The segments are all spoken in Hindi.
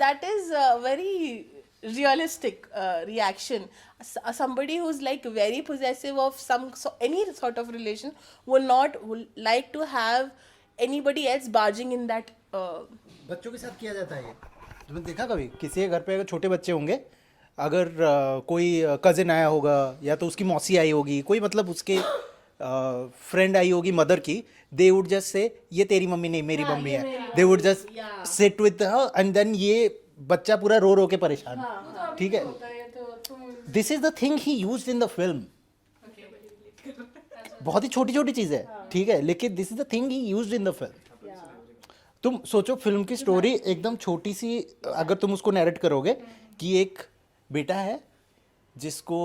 that is a very realistic reaction. Somebody who's like very possessive of any sort of relation will like to have anybody else barging in that. बच्चों के साथ किया जाता है ये। तुमने देखा कभी किसी के घर पे अगर छोटे बच्चे होंगे, अगर कोई कज़िन आया होगा या तो उसकी मौसी आई होगी, कोई मतलब उसके फ्रेंड आई होगी मदर की, दे वुड जस्ट से ये तेरी मम्मी नहीं मेरी मम्मी है, they would just sit with her and then ये बच्चा पूरा रो रो के परेशान, ठीक है। This is the thing he used in the film. बहुत ही छोटी छोटी चीज़ है, ठीक है, लेकिन this is the thing he used in the film. तुम सोचो फिल्म की स्टोरी एकदम छोटी सी, अगर तुम उसको नैरेट करोगे कि एक बेटा है जिसको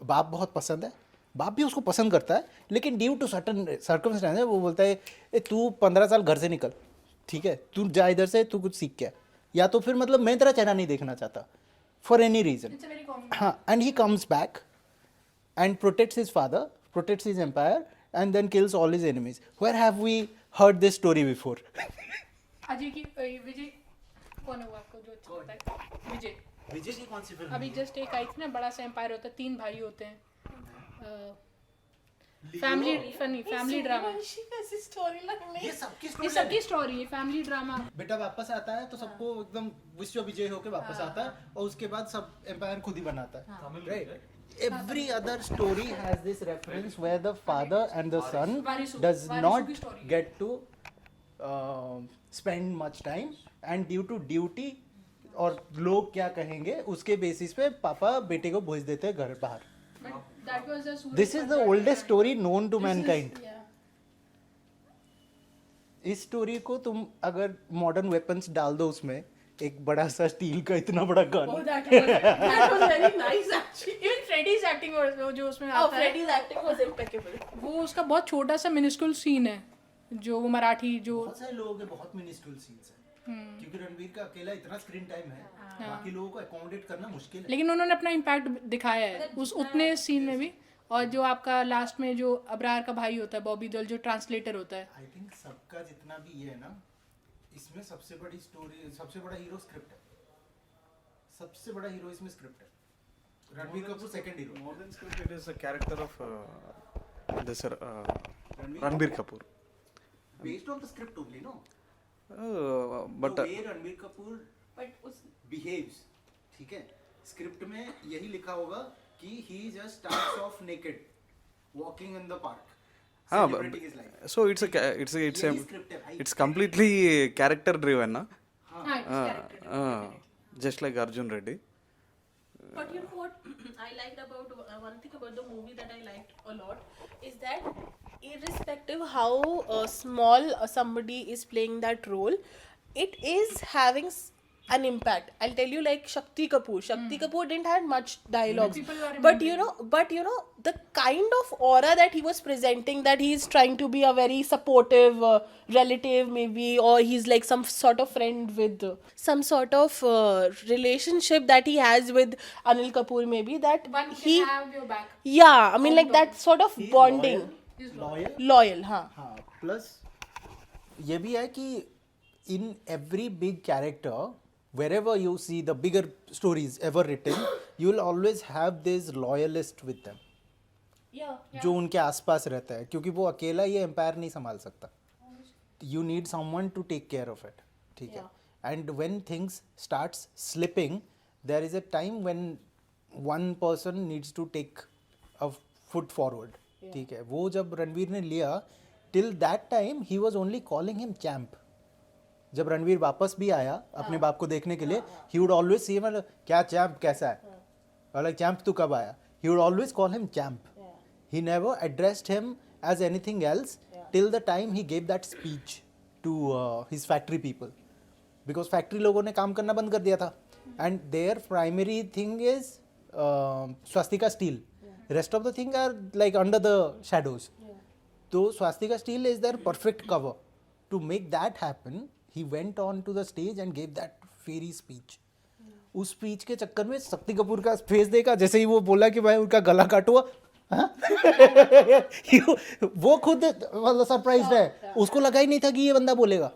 बाप बहुत पसंद है, बाप भी उसको पसंद करता है, लेकिन ड्यू टू सर्टन सर्कमस्टेंस वो बोलता है ए तू 15 साल घर से निकल, ठीक है, तू जा इधर से, तू कुछ सीख के आ। या तो फिर मतलब मैं तेरा चेहरा नहीं देखना चाहता फॉर एनी रीजन। हाँ, and he comes back and protects his father, protects his empire, and then kills all his enemies. Where have we heard this story before? Ajay की विजय कौन है वो आपको जो अच्छा लगता है? विजय विजय की कौन सी फिल्म? अभी जस्ट एक आई थी ना, बड़ा सा एम्पायर होता है, 3 भाई होते हैं, फैमिली ड्रामा। ऐसी स्टोरी ये सबकी ये सबकी स्टोरी है, फैमिली ड्रामा। बेटा वापस आता है तो सबको एकदम विश्व विजय होके वापस आता है और उसके बाद सब एम्पायर खुद ही बनाता है, right? Every other story has this reference where the father and the son does not get to spend much time and due to duty और लोग क्या कहेंगे उसके बेसिस पे पापा बेटे को भेज देते हैं घर बाहर। This is the oldest story known to mankind. इस स्टोरी को तुम अगर मॉडर्न वेपन्स डाल दो उसमें, एक बड़ा सा स्टील का इतना बड़ा gun, that was very nice actually. Even Freddy's acting जो उसमें Oh, आता है, Freddy's acting was impeccable. वो उसका बहुत छोटा सा मिनिस्कुल सीन है, जो वो मराठी जो बहुत सारे लोगों के बहुत मिनिस्ट्रल सीन्स हैं, क्योंकि रणवीर का अकेला इतना स्क्रीन टाइम है, बाकी लोगों को अकोमोडेट करना मुश्किल है। लेकिन उन्होंने अपना इम्पैक्ट दिखाया है उस उतने सीन में भी। और जो आपका लास्ट में जो अब्रार का भाई होता है बॉबी देओल, जो ट्रांसलेटर होता है, आई थिंक सबका जितना भी ये है ना, इसमें सबसे बड़ी स्टोरी, सबसे बड़ा हीरो स्क्रिप्ट है, सबसे बड़ा हीरो इसमें स्क्रिप्ट है। Ranveer Kapoor second hero, More than script, it is a character of this Ranbir Kapoor. Based on the script only, no? But the way Ranveer Kapoor But उस बिहेव्स, ठीक है, स्क्रिप्ट में यही लिखा होगा कि he just starts off naked walking in the park, हाँ, celebrating his life. so it's यही script है भाई। it's completely character driven, na? हाँ, it's character. Just like Arjun Reddy. But you know what I liked about one thing about the movie that I liked a lot is that irrespective how small somebody is playing that role, it is having an impact. I'll tell you, like Shakti Kapoor didn't have much dialogue, People were but you know the kind of aura that he was presenting, that he's trying to be a very supportive relative maybe, or he's like some sort of friend with some sort of relationship that he has with Anil Kapoor maybe, that One he can have your back. yeah, I mean like that sort of bonding, loyal हाँ हाँ, प्लस ये भी है कि in every big character, wherever you see the bigger stories ever written, you will always have this loyalist with them, yeah जो उनके आसपास रहता है, क्योंकि वो अकेला ये एम्पायर नहीं संभाल सकता। You need someone to take care of it, ठीक है। And when things starts slipping, there is a time when one person needs to take a foot forward, ठीक है। वो जब रणवीर ने लिया, till that time he was only calling him champ. जब रणवीर वापस भी आया अपने बाप को देखने के लिए, ही वुड ऑलवेज से मतलब क्या चैम्प कैसा है, मतलब चैम्प तू कब आया, he would always call him champ. He never addressed him as anything else till the time he gave that speech to his factory people, because factory लोगों ने काम करना बंद कर दिया था, and their primary thing is swastika steel. Rest of the thing are like under the shadows. So swastika steel is their perfect cover. To make that happen, he went on to the stage and gave that fairy speech. उस स्पीच के चक्कर में शक्ति कपूर का फेस देखा, जैसे ही वो बोला कि भाई उनका गला काटो, वो खुद मतलब सरप्राइज्ड है, उसको लगा ही नहीं था कि ये बंदा बोलेगा।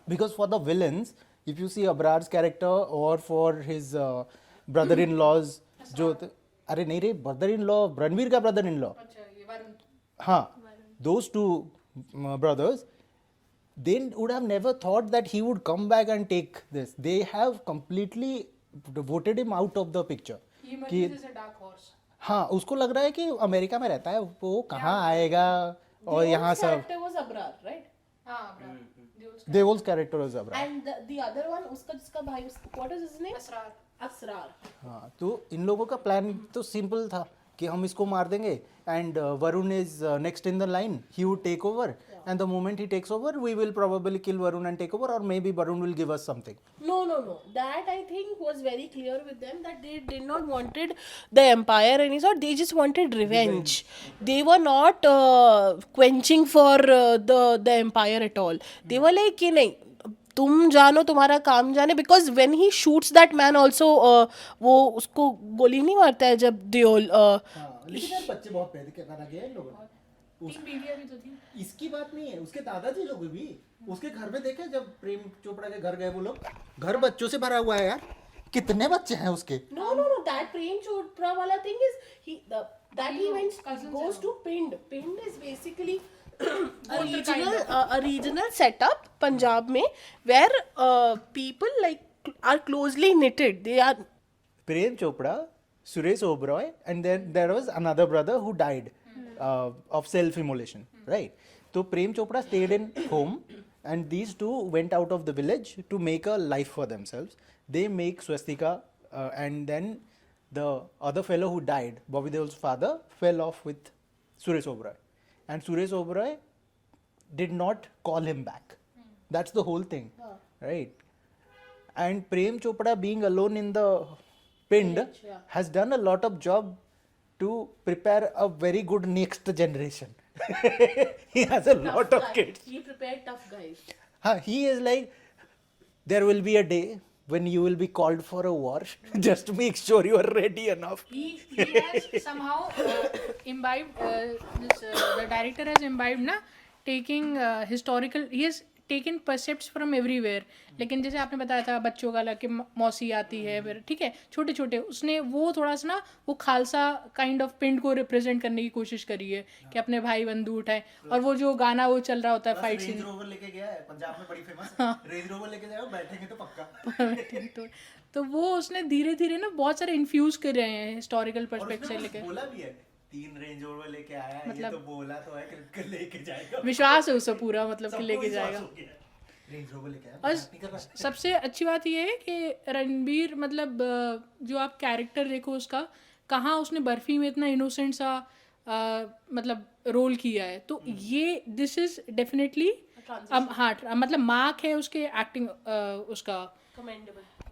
Because for the villains If you see Abrar's character or for his brother-in-laws, जो अरे नहीं रे, brother-in-law, रणवीर का brother-in-law, अच्छा ये वरुण हाँ, those two brothers, they would have never thought that he would come back and take this. They have completely voted him out of the picture. he कि emerges as a dark horse. हाँ, उसको लग रहा है कि अमेरिका में रहता है, वो कहाँ आएगा और यहाँ सब. character was Abrar, right? हाँ Abrar Deol's character was Abrar. And the other one, उसका जिसका भाई, what is his name? Asrar Asrar. हाँ, तो इन लोगों का प्लान तो सिंपल था कि हम इसको मार देंगे and Varun is next in the line, he would take over and the moment he takes over we will probably kill Varun and take over और maybe Varun will give us something. No. That I think was very clear with them that they did not wanted the empire any sort. They just wanted revenge. They were not quenching for the empire at all. They were like कि नहीं तुम जानो तुम्हारा काम जाने, because when he shoots that man also वो उसको गोली नहीं मारता है जब Deol लेकिन यार बच्चे बहुत पैदा करा गया इन लोगों ने. तीन बीवियां भी तो थी. इसकी बात नहीं है, उसके दादाजी लोग भी उसके घर में देखे जब प्रेम चोपड़ा के घर गए वो लोग, घर बच्चों से भरा हुआ है यार. कितने बच्चे हैं उसके. No. That Prem Chopra wala thing is that he goes to Pind. Pind is basically a regional setup Punjab में where people like are closely knitted. They are Prem Chopra, Suresh Oberoi, and then there was another brother who died of self-immolation, right? So Prem Chopra stayed in home, and these two went out of the village to make a life for themselves. They make swastika, and then the other fellow who died, Bobby Deol's father, fell off with Suresh Oberoi, and Suresh Oberoi did not call him back. That's the whole thing, right? And Prem Chopra being alone in the Pind has done a lot of job to prepare a very good next generation. He has a lot of kids. he prepared tough guys. He is like, there will be a day when you will be called for a war. Just make sure you are ready enough. He has somehow imbibed the director has imbibed ना taking historical, he has taken percepts from everywhere. लेकिन जैसे आपने बताया था बच्चों का कि मौसी आती है फिर ठीक है छोटे छोटे, उसने वो थोड़ा सा ना वो खालसा काइंड ऑफ पिंड को रिप्रेजेंट करने की कोशिश करी है कि अपने भाई बंधु उठाए. और वो जो गाना वो चल रहा होता है फाइट सीन, रेंज रोवर लेके गया है, पंजाब में बड़ी फेमस है. रेंज रोवर लेके जाओ, बैठेंगे तो पक्का. तो वो उसने धीरे धीरे ना बहुत सारे इन्फ्यूज कर रहे हैं हिस्टोरिकल पर्सपेक्टिव से लेके. बोला भी है 3 रेंज रोवर लेके आया है, ये तो बोला तो है कि लेके जाएगा. विश्वास है उससे पूरा, मतलब कि लेके जाएगा. रेंज रोवर लेके आया. और सबसे अच्छी बात ये है कि रणबीर मतलब जो आप कैरेक्टर देखो उसका, कहाँ उसने बर्फी में इतना इनोसेंट सा मतलब रोल किया है. तो ये दिस इज डेफिनेटली हाँ मतलब मार्क है उसके एक्टिंग उसका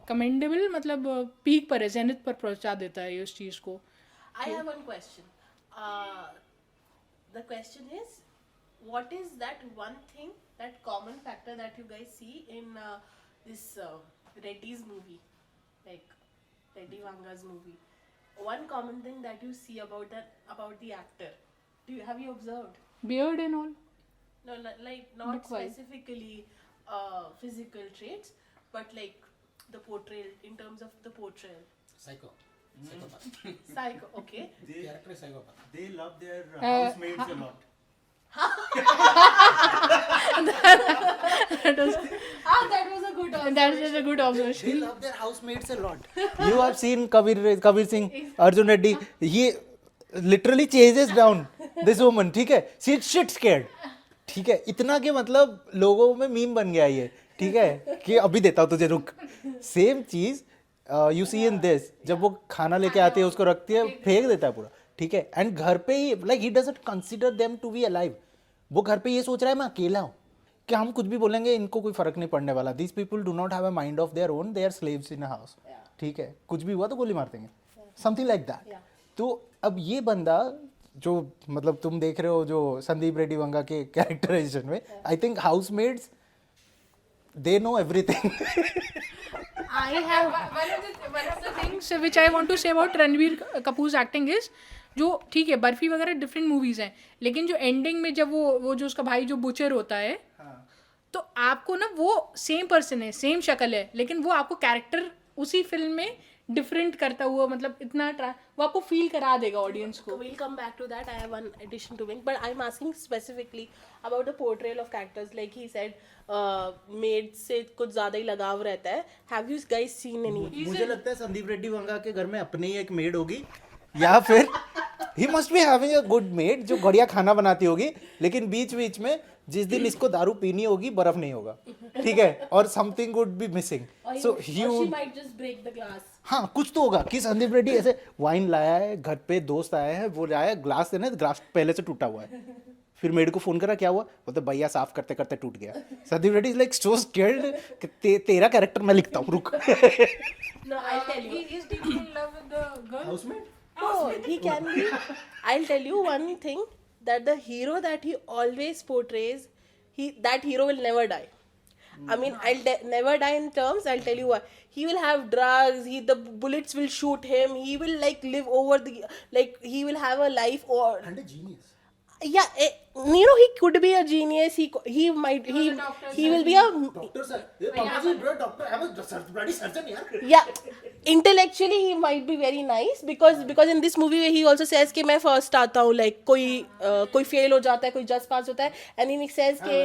कमेंडेबल मतलब पीक पर है, जेनिथ पर पहुंचा देता है ये उस चीज़ को. I have one question. The question is, what is that one thing, that common factor that you guys see in this Reddy's movie, like Reddy Vanga's movie? One common thing that you see about the actor. Have you observed? Beard and all. No, like not Look-wise. specifically physical traits, but like the portrayal, in terms of the portrayal. Psycho, okay. They love their housemates a lot. That was a good answer. That is a good observation. They love their housemates a lot. You have seen Kabir Singh, Arjun Reddy. He literally chases down this woman. ठीक है, she's shit scared. ठीक है, इतना कि मतलब लोगों में मीम बन गया ये. ठीक है कि अभी देता हूँ तुझे, रुक. सेम चीज यू सी इन दिस, जब वो खाना लेके आती है उसको रखती है, फेंक देता है पूरा. ठीक है, एंड घर पे he like he doesn't consider them to be alive. वो घर पे ये सोच रहा है मैं अकेला हूँ, कि हम कुछ भी बोलेंगे इनको कोई फर्क नहीं पड़ने वाला. These people do not have a mind of their own, they are slaves in a house. ठीक है, कुछ भी हुआ तो गोली मार देंगे, समथिंग लाइक दैट. तो अब ये बंदा जो मतलब तुम देख रहे हो जो संदीप रेड्डी वंगा के कैरेक्टराइजेशन में, I think housemates they know everything. I have one of the things which I want to say about Ranveer Kapoor's acting is, जो ठीक है बर्फी वगैरह डिफरेंट मूवीज हैं, लेकिन जो एंडिंग में जब वो जो उसका भाई जो बुचर होता है तो आपको ना वो सेम पर्सन है, सेम शक्ल है, लेकिन वो आपको कैरेक्टर उसी फिल्म में डिफरेंट करता हुआ, मतलब इतना वो आपको फील करा देगा ऑडियंस को. We'll come back to that. I have one addition to make, but I'm asking specifically about the portrayal of characters. Like he said, maid से कुछ ज़्यादा ही लगाव रहता है. Have you guys seen any? मुझे लगता है संदीप रेड्डी वंगा के घर में अपने ही एक मेड होगी, या फिर he must be having a good made जो बढ़िया खाना बनाती होगी, लेकिन बीच बीच में जिस दिन इसको दारू पीनी होगी बर्फ नहीं होगा, ठीक है, और something would be missing, so he Or she would, might just break the glass. हाँ कुछ तो होगा कि संदीप रेड्डी ऐसे वाइन लाया है, घर पे दोस्त आया है, वो लाया ग्लास देना, ग्लास पहले से टूटा हुआ है, फिर मेड को फोन करा, क्या हुआ, बोलते भैया साफ करते करते टूट गया. Sandeep Reddy is like so scared, तेरा कैरेक्टर मैं लिखता हूँ, रुक. No, I'll tell you. He is deeply in love with the girl. Oh, he can be. I'll tell you one thing, that the hero that he always portrays, that hero will never die. I mean, never die in terms. I'll tell you what. He will have drugs. The bullets will shoot him. He will like live over he will have a life or. And a genius. Yeah, you know, he could be a genius. He might he will be a Doctor sir, doctor, I'm a bloody surgeon, yaar. yeah, intellectually he might be very nice, because in this movie he also says कि मैं first आता हूँ, like कोई fail हो जाता है, कोई just pass होता है, and then he says कि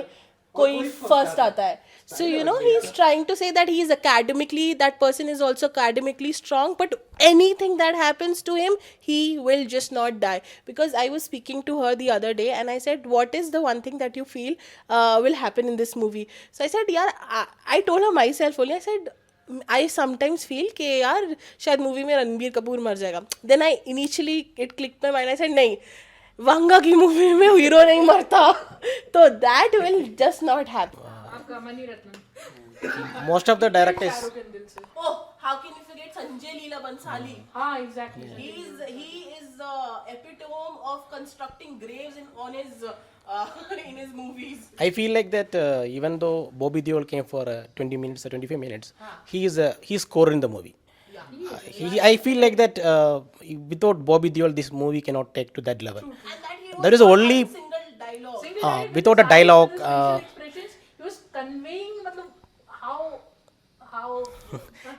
कोई first आता है. So you know, he's trying to say that he is academically, that person is also academically strong, but anything that happens to him, he will just not die. Because I was speaking to her the other day and I said, what is the one thing that you feel will happen in this movie? So I said, yeah, I told her myself only, I said, I sometimes feel कि यार शायद मूवी में रणबीर कपूर मर जाएगा. Then I initially it clicked my mind. I said नहीं, वंगा की मूवी में हीरो नहीं मरता, तो that will just not happen. आपका money Ratnam. Most of the directors, Shahrukh Khan दिल से. Oh, how can you forget Sanjay Leela Bansali? हाँ, exactly. He is the epitome of constructing graves on his in his movies. I feel like that even though Bobby Deol came for 20 minutes or 25 minutes, he's core in the movie. I feel like that without Bobby Deol, this movie cannot take to that level. And that hero There is had only one single dialogue. without a dialogue. Expressions, he was conveying, मतलब how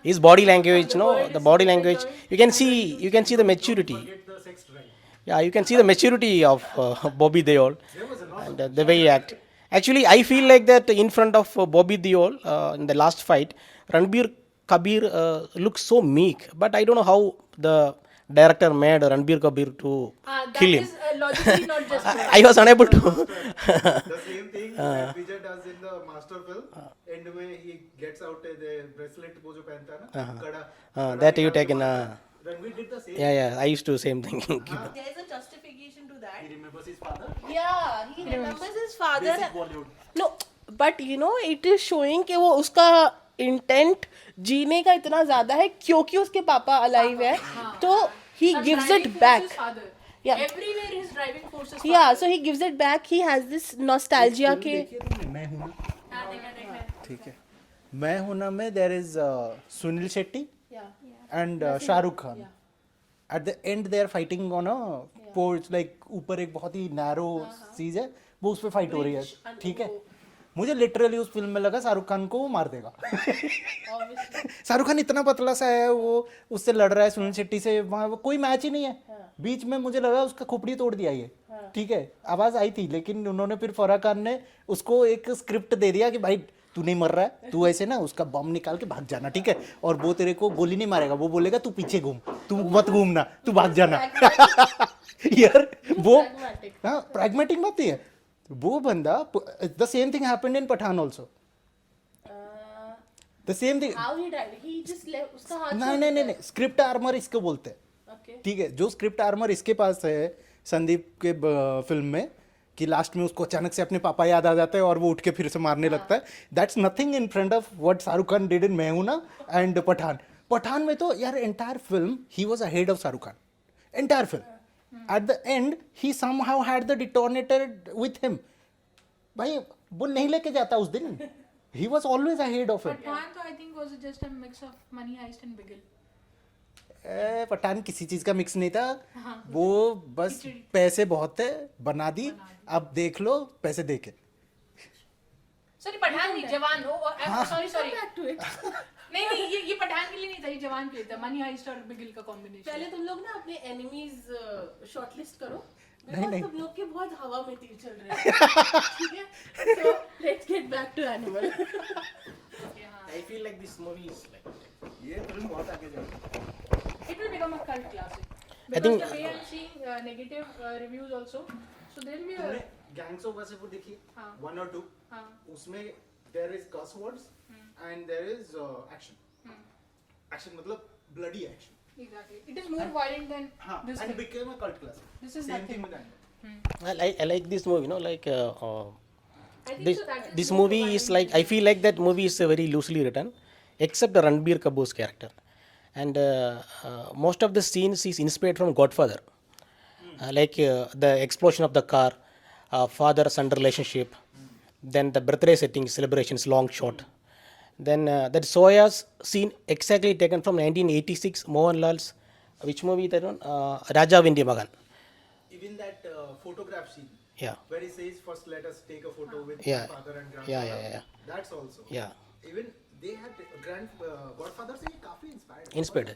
His body language, the body language. You can see the maturity. Yeah, you can see the maturity of Bobby Deol and the way he act. Actually, I feel like that in front of Bobby Deol in the last fight, Ranbir Kabir looks so meek. But I don't know how the director made Ranbir Kabir to kill him. That is logically not just. I was unable to. The same thing that Vijay does in the master film, end में he gets out the bracelet वो जो पहनता है ना, कड़ा. That you taken. Ranveer did the same. Yeah, I used to same thing. There is a justification to that. He remembers his father. Yeah, he remembers his father. Basic Bollywood. No, but you know, it is showing कि वो उसका इंटेंट जीने का इतना ज्यादा है क्योंकि उसके पापा अलाइव है, तो he gives it back. Yeah. Everywhere his driving force is Yeah, so he gives it back. He has this nostalgia के. देखिए तुमने मैं हूँ ना, ठीक है, मैं हूँ ना में there is Sunil Shetty and Shahrukh Khan. At the end they are fighting on a porch, like ऊपर एक बहुत ही narrow चीज है, वो उस पे फाइट हो रही है, ठीक है. मुझे लिटरली उस फिल्म में लगा शाहरुख खान को वो मार देगा. शाहरुख खान इतना पतला सा है, वो उससे लड़ रहा है सुनील शेट्टी से, वहाँ कोई मैच ही नहीं है. बीच में मुझे लगा उसका खोपड़ी तोड़ दिया ये, ठीक है, आवाज आई थी, लेकिन उन्होंने फिर फराह खान ने उसको एक स्क्रिप्ट दे दिया कि भाई तू नहीं मर रहा है, तू ऐसे ना उसका बम निकाल के भाग जाना, ठीक है, और वो तेरे को गोली नहीं मारेगा, वो बोलेगा तू पीछे घूम, तू मत घूमना, तू भाग जाना. यार वो हाँ प्रैग्मेटिक बात है वो बंदा. The same thing happened in Pathaan also. The same thing. How he died? He just left. उसका हाथ. नहीं स्क्रिप्ट आर्मर इसको बोलते हैं, Okay. ठीक है, जो स्क्रिप्ट आर्मर इसके पास है संदीप के फिल्म में, कि लास्ट में उसको अचानक से अपने पापा याद आ जाते हैं और वो उठ के फिर से मारने लगता है. That's nothing in front of what Shahrukh Khan did in मैं हूं ना एंड पठान. पठान में तो यार entire film he was ahead of Shahrukh Khan, entire film. At the and he somehow had the detonator with him. भाई वो नहीं लेके जाता उस दिन, he was always ahead of it. Pathaan तो I think was just a mix of Money Heist and Bigil. Pathaan किसी चीज का मिक्स नहीं था, वो बस पैसे बहुत थे, बना दी, अब देख लो पैसे देके. सॉरी पठान नहीं, जवान हो, सॉरी back to it. नहीं ये पठान के लिए नहीं था, ये जवान के लिए था, मनी हाइस्ट और बिगिल का कॉम्बिनेशन। पहले तुम लोग ना अपने एनिमीज शॉर्टलिस्ट करो, बिकॉज़ तुम लोग के बहुत हवा में तीर चल रहे हैं, ठीक है? So let's get back to Animal. I feel like this movie is like. ये फिल्म बहुत आगे जाएगी. It will become a cult classic. I think- Because the way I'm seeing negative reviews also, so there will be तुमने a गैंग्स ऑफ वासेपुर देखी? हाँ. 1 और 2? हाँ. उसमें there is curse words and there is action. Action मतलब bloody action. Exactly. It is more violent than हाँ. this And thing. became a cult classic. This is Same nothing. thing with Animal. I like this movie, you know, like I think this so that is this more movie is violent like I feel like that movie is very loosely written, except Ranbir Kapoor's character, and most of the scenes is inspired from Godfather, like the explosion of the car, father-son relationship, then the birthday setting celebrations, long shot, then that Soya's scene exactly taken from 1986 Mohanlal's which movie that one Raja Vindi Magan. Even that photograph scene Yeah. where he says first let us take a photo with Yeah. father and grandfather. Yeah. That's also. Yeah. Even they had Godfather से ये काफी inspired. Inspired.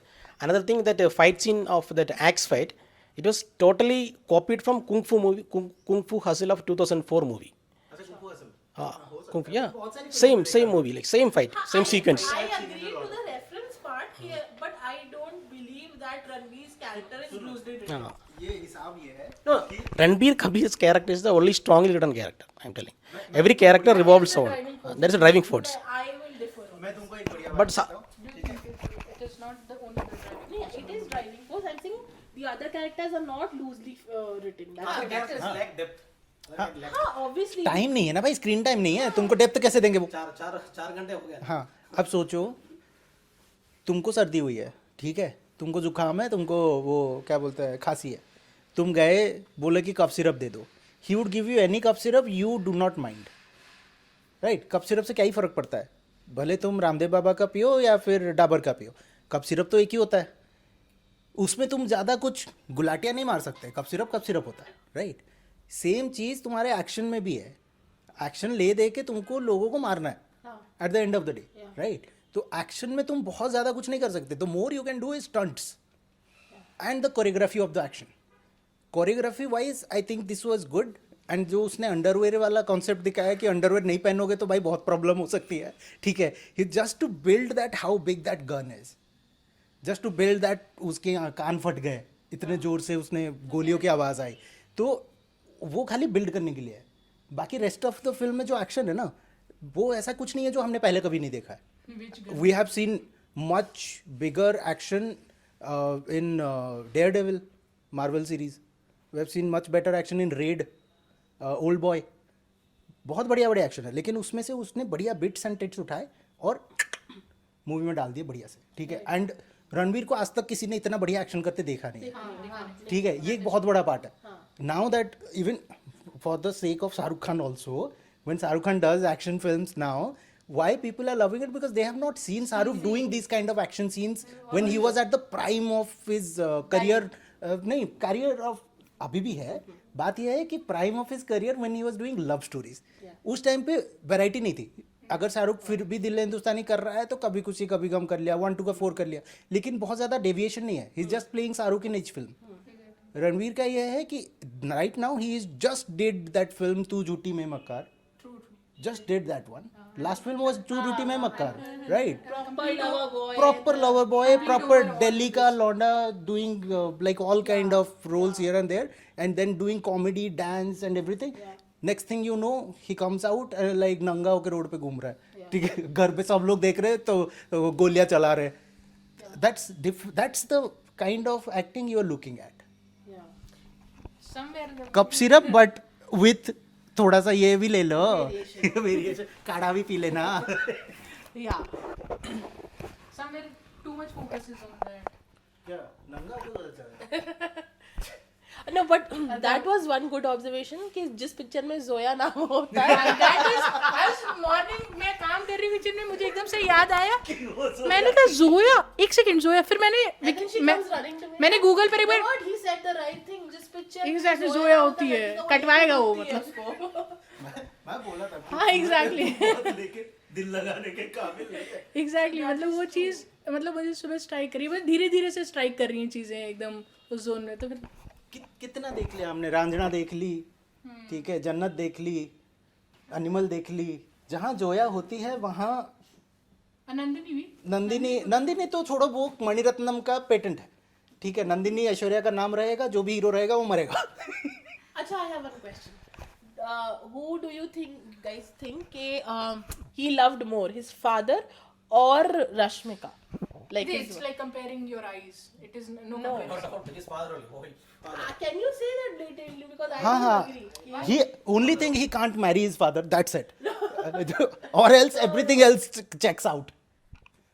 Another thing, that fight scene of that axe fight, it was totally copied from Kung Fu movie, Kung Fu Hustle of 2004 movie. अच्छा कुंफू असल. Kung Fu, yeah. Same movie, like same fight, same sequence. I agree to the reference part here, but I don't believe that Ranveer's character is loosely written. ये हिसाब ये है. No, Ranbir Kapoor's character is the only strongly written character. I'm telling. Every character revolves on. There is a driving force. I will differ on मैं तुमको एक बढ़िया But बात बताऊं. Do you think it is not the only driving? Yeah, it is driving force. I'm saying the other characters are not loosely written. That's हाँ, obviously. टाइम नहीं है ना भाई, स्क्रीन टाइम नहीं है, तुमको डेप्थ कैसे देंगे वो? चार घंटे हो गया. हाँ, अब सोचो तुमको सर्दी हुई है, ठीक है, तुमको जुकाम है, तुमको वो क्या बोलते हैं खांसी है, तुम गए बोले कि कफ सिरप दे दो, he would give you any cough syrup, you do not mind, right? Cough syrup से क्या ही फर्क पड़ता है, भले तुम रामदेव बाबा का पियो या फिर डाबर का पियो, कफ सिरप तो एक ही होता है, उसमें तुम ज़्यादा कुछ गुलाटियाँ नहीं मार सकते, कफ सिरप होता है, राइट? सेम चीज़ तुम्हारे एक्शन में भी है, एक्शन ले दे के तुमको लोगों को मारना है at the end of the day, right? तो एक्शन में तुम बहुत ज़्यादा कुछ नहीं कर सकते, the more you can do is stunts and the choreography of the action. Choreography wise I think this was good. And जो उसने अंडरवेयर वाला कॉन्सेप्ट दिखाया कि अंडरवेयर नहीं पहनोगे तो भाई बहुत प्रॉब्लम हो सकती है, ठीक है, just to build that how big that gun is, just to build that उसके कान फट गए इतने जोर से उसने गोलियों की आवाज़ आई, तो वो खाली बिल्ड करने के लिए है. बाकी रेस्ट ऑफ द फिल्म में जो एक्शन है ना, वो ऐसा कुछ नहीं है जो हमने पहले कभी नहीं देखा है. We have seen much bigger action in Daredevil Marvel series, we have seen much better action in Raid, Old Boy, बहुत बढ़िया एक्शन है, लेकिन उसमें से उसने बढ़िया बिट्स एंड टिट्स उठाए और मूवी में डाल दिए बढ़िया से, ठीक है. एंड रणवीर को आज तक किसी ने इतना बढ़िया एक्शन करते देखा नहीं है, ठीक है, ये एक बहुत बड़ा पार्ट है. Now that even for the sake of Shahrukh Khan also, when Shahrukh Khan does action films now, why people are loving it, because they have not seen Shahrukh doing these kind of action scenes when he was at the prime of his career. नहीं, career of अभी भी है, बात यह है कि prime of his career when he was doing love stories, उस टाइम पे वैरायटी नहीं थी. अगर शाहरुख फिर भी दिल हिंदुस्तानी कर रहा है तो कभी खुशी कभी गम कर लिया, 1 2 का 4 कर लिया, लेकिन बहुत ज़्यादा डेविएशन नहीं है. He is just playing Shahrukh in each film. Ranveer का यह है कि right now he is just did that film तू झूठी में मक्कार, just did that one. Last film was Too Duty Mein Makkar, right? Proper lover boy, proper Delhi ka londa, doing like all kind of roles here and there, and then doing comedy, dance and everything. Next thing you know, he comes out like नंगा होकर रोड पे घूम रहा है, ठीक है, घर पे सब लोग देख रहे हैं तो गोलियां चला रहे. That's the kind of acting you are looking at. Somewhere the cup syrup but with थोड़ा सा ये भी ले लो, वेरिएशन, काढ़ा भी पी लेना. Yeah. somewhere too much focus is on that. क्या नंगा क्यों चल रहा है? No, but that was one good observation कि जिस पिक्चर में जोया नाम होता है, That is, आज morning मैं काम कर रही पिक्चर में मुझे एकदम से याद आया, मैंने कहा जोया, एक सेकंड जोया, फिर मैंने and then she comes running to me. मैंने गूगल पर एक बार God, he said the right thing. जिस पिक्चर में Exactly, जोया होती है, तो कटवाएगा वो होती है मतलब. उसको. मैं बोला था हाँ एग्जैक्टली लेकिन दिल लगाने के काबिल नहीं है। एग्जैक्टली मतलब वो चीज़ मतलब मुझे सुबह स्ट्राइक करी, बस धीरे धीरे से स्ट्राइक कर रही हैं चीज़ें एकदम उस जोन में, तो फिर कितना देख लिया हमने, रांझना देख ली, ठीक है, जन्नत देख ली, एनिमल देख ली, जहाँ जोया होती है वहाँ नंदिनी भी नंदिनी तो छोड़ो, वो मणिरत्नम का पेटेंट है, ठीक है, नंदिनी ऐश्वर्या का नाम रहेगा, जो भी हीरो रहेगा वो मरेगा। अच्छा, I have one question. Who do you guys think he loved more, his father or Rashmika? Like it's like comparing your eyes, it is no comparison. Can you say that blatantly, because I हाँ don't हाँ, agree. he only thing he can't marry his father, that's it. Or else everything else checks out.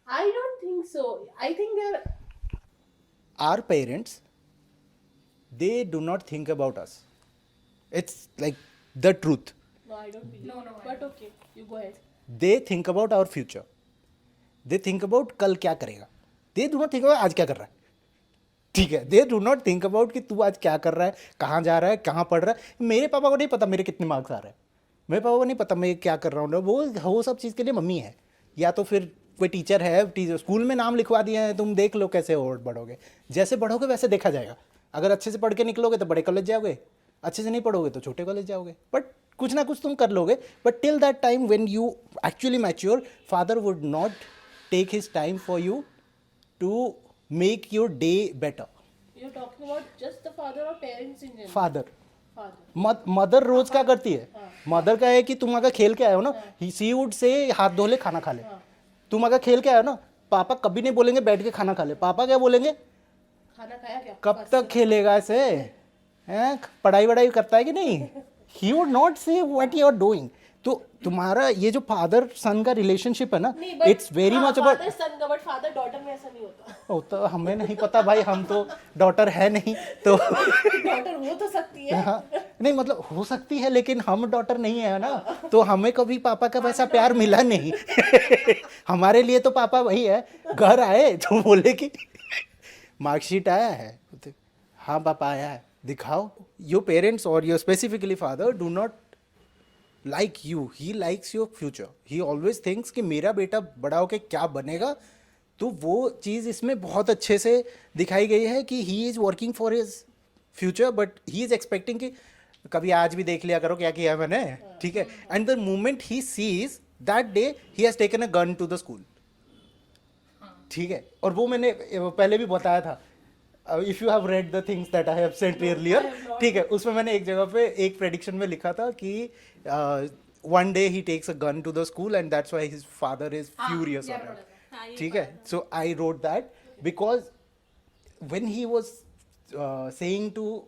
I don't think so. I think they're Our parents, they do not think about us. It's like the truth. no, I don't believe. No, But okay, you go ahead. They think about our future. They think about कल क्या करेगा. They do not think about आज क्या कर रहा है. ठीक है, they do not think about कि तू आज क्या कर रहा है, कहाँ जा रहा है, कहाँ पढ़ रहा है. मेरे पापा को नहीं पता मेरे कितने मार्क्स आ रहे हैं, मेरे पापा को नहीं पता मैं क्या कर रहा हूँ. वो सब चीज़ के लिए मम्मी है, या तो फिर कोई टीचर है, टीचर स्कूल में नाम लिखवा दिए हैं, तुम देख लो कैसे और बढ़ोगे. जैसे बढ़ोगे वैसे देखा जाएगा. अगर अच्छे से पढ़ के निकलोगे तो बड़े कॉलेज जाओगे, अच्छे से नहीं पढ़ोगे तो छोटे कॉलेज जाओगे, बट कुछ ना कुछ तुम कर लोगे. But till that time when you actually mature, father would not take his time for you to make your day better. You're talking about just the father or parents in general? Father, Father. Mother रोज क्या करती है, मदर का है कि तुम अगर खेल के आए हो ना, सी वुड से हाथ धो ले खाना खा ले. तुम अगर खेल के आए हो ना, पापा कभी नहीं बोलेंगे बैठ के खाना खा ले. पापा क्या बोलेंगे, खाना खाया क्या? कब तक खेलेगा ऐसे, हैं, पढ़ाई वढ़ाई करता है कि नहीं. ही वुड नॉट से व्हाट यू आर डूइंग. तो तुम्हारा ये जो फादर सन का रिलेशनशिप है ना, नहीं, but it's very much about. father son का, but father daughter में ऐसा नहीं होता. तो हमें नहीं पता भाई, हम तो डॉटर है नहीं तो. Daughter हो तो सकती है. हाँ, नहीं मतलब हो सकती है, लेकिन हम डॉटर नहीं है ना, तो हमें कभी पापा का वैसा प्यार मिला नहीं. हमारे लिए तो पापा वही है, घर आए तो बोले कि मार्कशीट आया है, हाँ पापा आया है, दिखाओ. योर पेरेंट्स और your specifically father do not like you, he likes your future. He always thinks कि मेरा बेटा बड़ा होके क्या बनेगा. तो वो चीज़ इसमें बहुत अच्छे से दिखाई गई है कि he is working for his future, but he is expecting कि कभी आज भी देख लिया करो क्या किया है मैंने, ठीक है. And the moment he sees that day he has taken a gun to the school, ठीक है. और वो मैंने पहले भी बताया था, if you have read the things that I have sent earlier, ठीक है, उसमें मैंने एक जगह पे एक प्रेडिक्शन में लिखा था कि one day he takes a gun to the school and that's why his father is furious on it. ठीक है, so I wrote that because when he was saying to,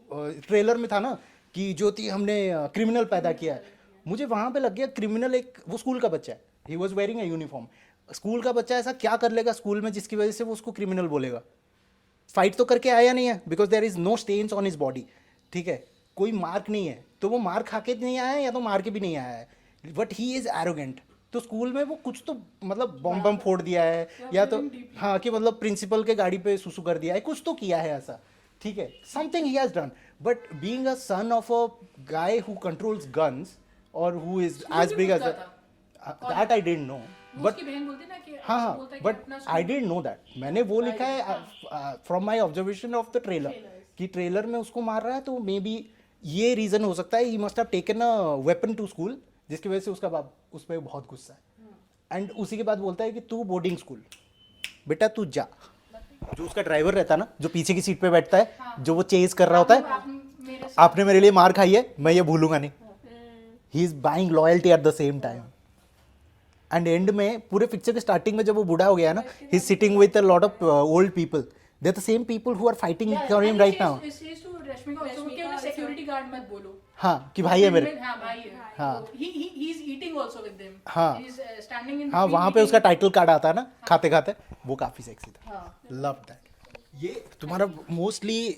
trailer में था ना कि ज्योति हमने क्रिमिनल पैदा किया है, मुझे वहाँ पे लग गया क्रिमिनल एक वो स्कूल का बच्चा है. He was wearing a uniform. School का बच्चा ऐसा क्या कर लेगा स्कूल में जिसकी वजह से वो उसको क्रिमिनल बोलेगा. फाइट तो करके आया नहीं है, because there is no stains on his body, ठीक है, कोई मार्क नहीं है, तो वो मार खा के नहीं आया है या तो मार के भी नहीं आया है, बट ही इज एरोगेंट. तो स्कूल में वो कुछ तो मतलब बम बम फोड़ दिया है, या तो हाँ कि मतलब प्रिंसिपल के गाड़ी पे सुसु कर दिया है, कुछ तो किया है ऐसा, ठीक है, something he has done. But being a son of a guy who controls guns और who is as big as that, I didn't know. But उसकी बहन बोलती ना कि हाँ हाँ, बोलता है कि बट अपना आई डिडंट नो दैट. मैंने वो लिखा है from my observation of the trailer कि ट्रेलर में उसको मार रहा है, तो मे बी ये रीज़न हो सकता है. He must have taken a weapon to school, जिसकी वजह से उसका बाप उस पर बहुत गुस्सा है. एंड उसी के बाद बोलता है कि तू बोर्डिंग स्कूल बेटा तू जा. जो उसका ड्राइवर रहता है ना, जो पीछे की सीट पे बैठता है, जो वो चेज कर रहा होता है, आपने मेरे लिए मार खाई है, मैं ये भूलूंगा नहीं. He is buying loyalty at the same time. And and में पूरे पिक्चर के स्टार्टिंग में जब वो बूढ़ा हो गया है ना, he is sitting with a lot of old people. They are the same people who are fighting for him right now. Security guard मत बोलो. हाँ कि भाई है मेरे. हाँ भाई है. हाँ. he is eating also with them. हाँ. He is standing in हाँ, between वहाँ पे eating. उसका टाइटल कार्ड आता है ना खाते खाते, वो काफी सेक्सी था. Love that. ये तुम्हारा मोस्टली,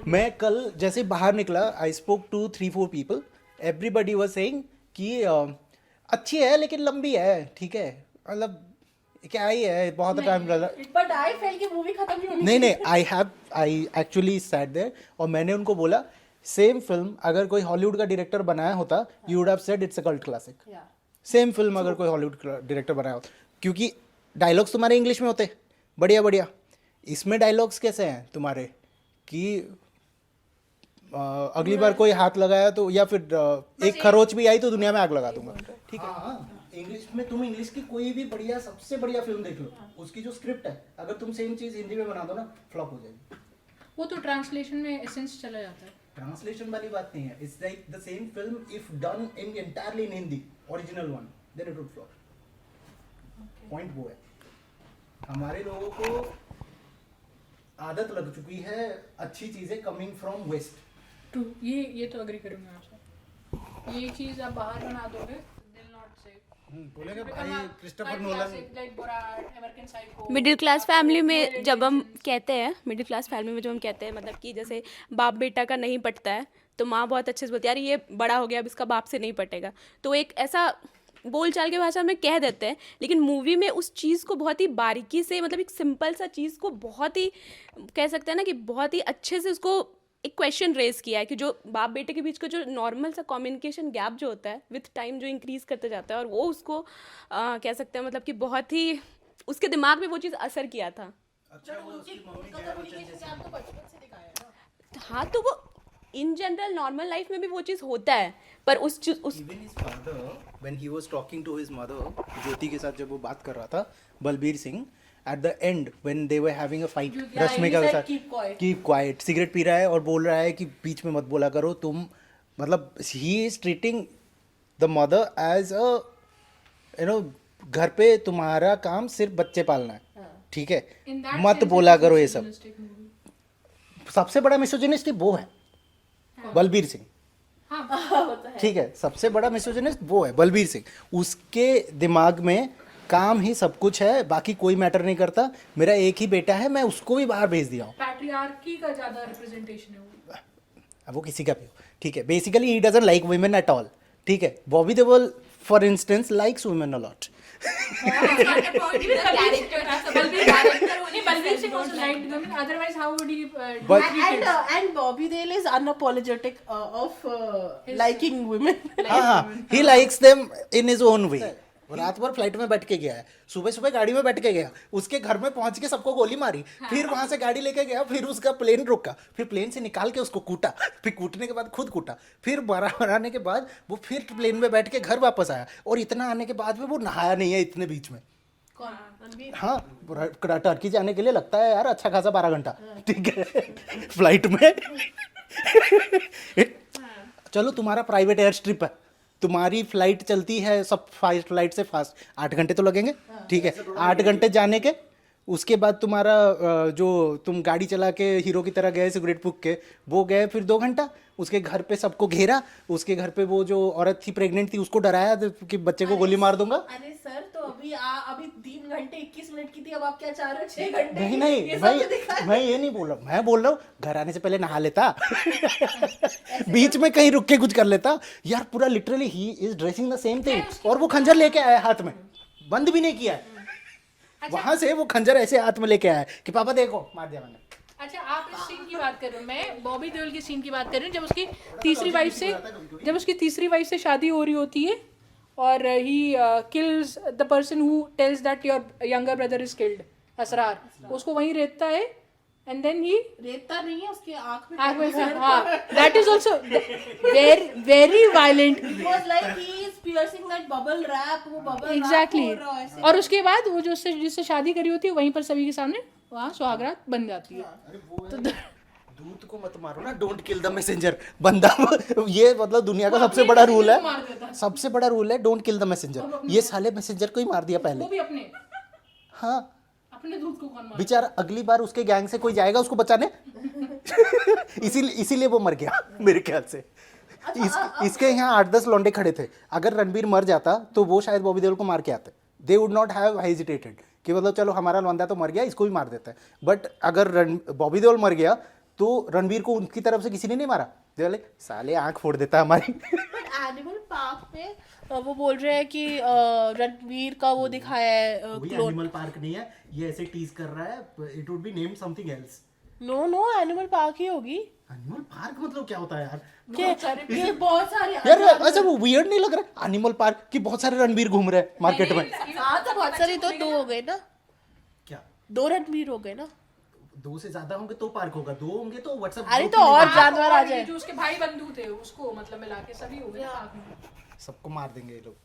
मैं कल जैसे बाहर निकला, I spoke to 3-4 people, everybody was saying कि अच्छी है लेकिन लंबी है, ठीक है, मतलब क्या ही है, बहुत टाइम लगा. But I felt कि मूवी खत्म नहीं होनी. नहीं, आई एक्चुअली सैट देयर और मैंने उनको बोला सेम फिल्म अगर कोई हॉलीवुड का डायरेक्टर बनाया होता, you would have said it's a cult classic. Yeah. Same film अगर कोई हॉलीवुड डायरेक्टर बनाया होता, क्योंकि डायलॉग्स तुम्हारे इंग्लिश में होते बढ़िया बढ़िया. इसमें डायलॉग्स कैसे हैं तुम्हारे कि अगली बार कोई हाथ लगाया तो, या फिर एक खरोच भी आई तो दुनिया में आग लगा दूंगा. ठीक है. इंग्लिश में तुम इंग्लिश की कोई भी बढ़िया, सबसे बढ़िया फिल्म देख लो, उसकी जो स्क्रिप्ट है अगर तुम सेम चीज हिंदी में बना दो ना, फ्लॉप हो जाएगी. वो तो ट्रांसलेशन में एसेंस चला जाता है. ट्रांसलेशन वाली बात नहीं है. It's like the same film if done in entirely in Hindi, original one, then it would flop. Point वो है. हमारे लोगों को आदत लग चुकी है अच्छी चीजें कमिंग फ्रॉम वेस्ट. ट्रू, ये तो अग्री करूंगा आपसे. ये चीज आप बाहर बना दोगे, दिल नॉट से बोलेंगे भाई Christopher Nolan. Like Borat, American psycho. Middle class family में जब हम कहते हैं, मिडिल क्लास फैमिली में जो हम कहते हैं, मतलब कि जैसे बाप बेटा का नहीं पटता है तो माँ बहुत अच्छे से बोलती है यार ये बड़ा हो गया अब इसका बाप से नहीं पटेगा, तो एक ऐसा बोल चाल के भाषा में कह देते हैं. लेकिन मूवी में उस चीज़ को बहुत ही बारीकी से, मतलब एक सिंपल सा चीज़ को बहुत ही कह सकते हैं ना कि बहुत ही अच्छे से उसको एक क्वेश्चन रेज किया है कि जो बाप बेटे के बीच का जो नॉर्मल सा कम्युनिकेशन गैप जो होता है विथ टाइम जो इंक्रीज करते जाता है, और वो उसको कह सकते हैं मतलब कि बहुत ही उसके दिमाग में वो चीज़ असर किया था. हाँ, तो वो इन जनरल नॉर्मल लाइफ में भी वो चीज़ होता है, पर उस Even his father, when he was talking to his mother, ज्योति के साथ जब वो बात कर रहा था, Balbir Singh, at the end when they were having a fight, Rashmika के साथ, keep quiet, सिगरेट पी रहा है और बोल रहा है कि बीच में मत बोला करो तुम, मतलब he is treating the mother as a, you know, घर पे तुम्हारा काम सिर्फ बच्चे पालना है, ठीक है, मत बोला करो ये सब. सबसे बड़ा मिसोजिनिस्ट वो है बलबीर सिंह. ठीक है, सबसे बड़ा मिसोजिनिस्ट वो है बलबीर सिंह. उसके दिमाग में काम ही सब कुछ है, बाकी कोई मैटर नहीं करता. मेरा एक ही बेटा है, मैं उसको भी बाहर भेज दिया हूँ. पैट्रियार्की का ज्यादा रिप्रेजेंटेशन है वो. अब वो किसी का भी हो, ठीक है. Basically he doesn't like women at all, ठीक है. Bobby Deol for instance likes women a lot. And Bobby Deol is unapologetic of liking women. हाँ, he likes them in his own way. रात भर फ्लाइट में बैठ के गया है, सुबह सुबह गाड़ी में बैठ के गया, उसके घर में पहुंच के सबको गोली मारी, फिर वहां से गाड़ी लेके गया, फिर उसका प्लेन रुका, फिर प्लेन से निकाल के उसको कूटा, फिर कूटने के बाद खुद कूटा, फिर मराने के बाद वो फिर प्लेन में बैठ के घर वापस आया, और इतना आने के बाद भी वो नहाया नहीं है इतने बीच में. हाँ, टर्की जाने के लिए लगता है यार अच्छा खासा 12 घंटा, ठीक है, फ्लाइट में. चलो तुम्हारा प्राइवेट एयर स्ट्रिप है, तुम्हारी फ्लाइट चलती है सब फ्लाइट से फास्ट 8 घंटे तो लगेंगे, ठीक है. 8 घंटे जाने के, उसके बाद तुम्हारा जो तुम गाड़ी चला के हीरो की तरह गए सिगरेट फूक के, वो गए फिर 2 घंटा, उसके घर पे सबको घेरा, उसके घर पे वो जो औरत थी प्रेग्नेंट थी उसको डराया कि बच्चे को गोली मार दूंगा. अरे सर, तो अभी 3 घंटे 21 मिनट की थी, अब आप क्या चाह रहे हो 6 घंटे? नहीं नहीं भाई, मैं ये नहीं बोल रहा, मैं बोल रहा हूँ घर आने से पहले नहा लेता. बीच में कहीं रुक के कुछ कर लेता यार. पूरा literally he is dressing the same thing, और वो खंजर लेके आया हाथ में, बंद भी नहीं किया है. वहां से वो खंजर ऐसे हाथ में लेके आया कि पापा देखो मार दिया मैंने. अच्छा, आप इस सीन की बात कर रहे हो, मैं बॉबी देओल की सीन की बात कर रही हूँ जब उसकी तीसरी वाइफ से शादी हो रही होती है और he kills the person who tells that your younger brother is killed, Asrar. उसको वहीं रेतता है एंड देन ही रेतता नहीं है, उसके आंख में हाँ, that is also very violent. It was like he is piercing that bubble wrap, वो bubble एग्जैक्टली. wrap हो रहा है ऐसे. और उसके बाद वो जो जिससे शादी करी होती है वहीं पर सभी के सामने वहाँ सुहागरात बन जाती है. दूध को मत मारो ना, डोंट किल द मैसेंजर. बंदा ये मतलब दुनिया का सबसे बड़ा रूल है, सबसे बड़ा रूल है डोंट किल द मैसेंजर. ये साले मैसेंजर को ही मार दिया पहले. वो भी अपने दूध को कौन मार. बेचारा अगली बार उसके गैंग से कोई जाएगा उसको बचाने. इसीलिए वो मर गया मेरे ख्याल से. इसके यहाँ 8-10 लौंडे खड़े थे. अगर रणबीर मर जाता तो वो शायद बॉबी देओल को मार के आते. They would not have hesitated कि मतलब चलो हमारा लौंडा तो मर गया, इसको भी मार देता है. बट अगर बॉबी देओल मर गया तो रणबीर को उनकी तरफ से किसी ने नहीं मारा. दे बोले साले आंख फोड़ देता हमारी. But एनिमल पार्क में वो बोल रहे हैं कि रणवीर का वो दिखाया है कोई क्लोन. एनिमल पार्क नहीं है, ये ऐसे टीज कर रहा है. It would be named something else. No animal park ही होगी। एनिमल पार्क मतलब क्या होता है यार? ये बहुत सारे यार अच्छा वो वियर्ड नहीं लग रहा एनिमल पार्क कि बहुत सारे रणवीर घूम रहे हैं मार्केट में? हाँ तो बहुत सारे, तो 2 हो गए ना, क्या 2 रणवीर हो गए ना। 2 से ज्यादा होंगे तो पार्क होगा, 2 होंगे तो व्हाट्सएप। अरे तो और जानवर आ जाए। जो उसके भाई बंधु थे उसको मतलब मिला के सभी हो गए पार्क में। सबको मार देंगे ये लोग।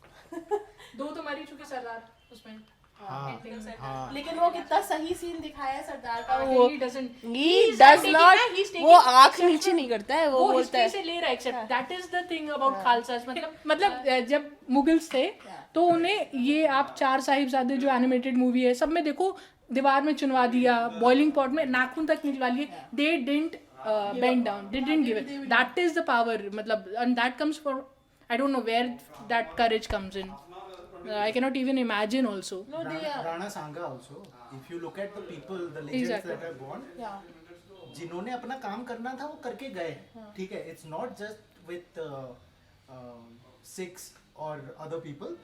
2 तो मर ही चुके सरदार उसमें। हाँ लेकिन वो कितना सही सीन दिखाया है सरदार का। He वो doesn't- he He's does taking- not, he's taking- वो आँख नीचे नहीं करता है, वो वो बोलता है हिस्ट्री से ले रहा है except that is the thing about Khalsas. मतलब जब मुगल्स थे तो उन्हें ये आप 4 साहिबजादे जो एनिमेटेड मूवी है सब में देखो, दीवार में चुनवा दिया, बॉइलिंग पॉट में नाखून तक निकलवा लिए, they didn't bend down, they didn't give it. That is the power, मतलब and that comes for I don't know where that courage comes in. I cannot even imagine also. Rana Sanga also, if you look at the people, the legends Exactly. that are born, जिन्होंने अपना काम करना था वो करके गए, ठीक है? It's not just with 6 or other people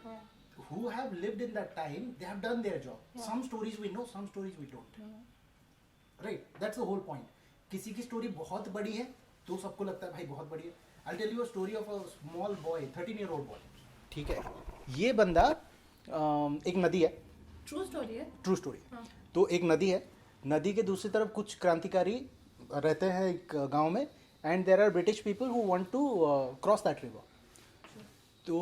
who have lived in that time. They have done their job. Some stories we know, some stories we don't. Right? That's the whole point. किसी की स्टोरी बहुत बड़ी है तो सबको लगता है भाई बहुत बड़ी है. I'll tell you a story of a small boy, 13-year-old boy. ठीक है, ये बंदा एक नदी है, ट्रू स्टोरी है। True story. तो एक नदी है, नदी के दूसरी तरफ कुछ क्रांतिकारी रहते हैं एक गांव में, and there are British people who want to cross that river. तो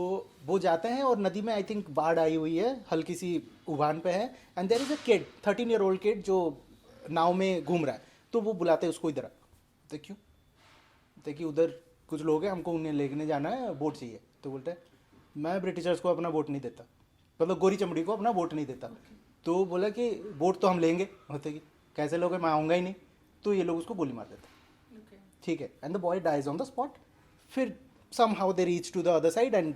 वो जाते हैं और नदी में आई थिंक बाढ़ आई हुई है, हल्की सी उफान पे है, and there is a kid, 13-year-old kid जो नाव में घूम रहा है। तो वो बुलाते हैं उसको इधर आ। देखिए उधर कुछ लोग हैं, हमको उन्हें लेने जाना है, बोट चाहिए। तो बोलते हैं मैं ब्रिटिशर्स को अपना वोट नहीं देता, मतलब गोरी चमड़ी को अपना वोट नहीं देता। तो बोला कि वोट तो हम लेंगे। होते कि कैसे लोगे, मैं आऊँगा ही नहीं। तो ये लोग उसको गोली मार देते, ठीक है, and the boy dies on the spot. फिर somehow they reach to the other side and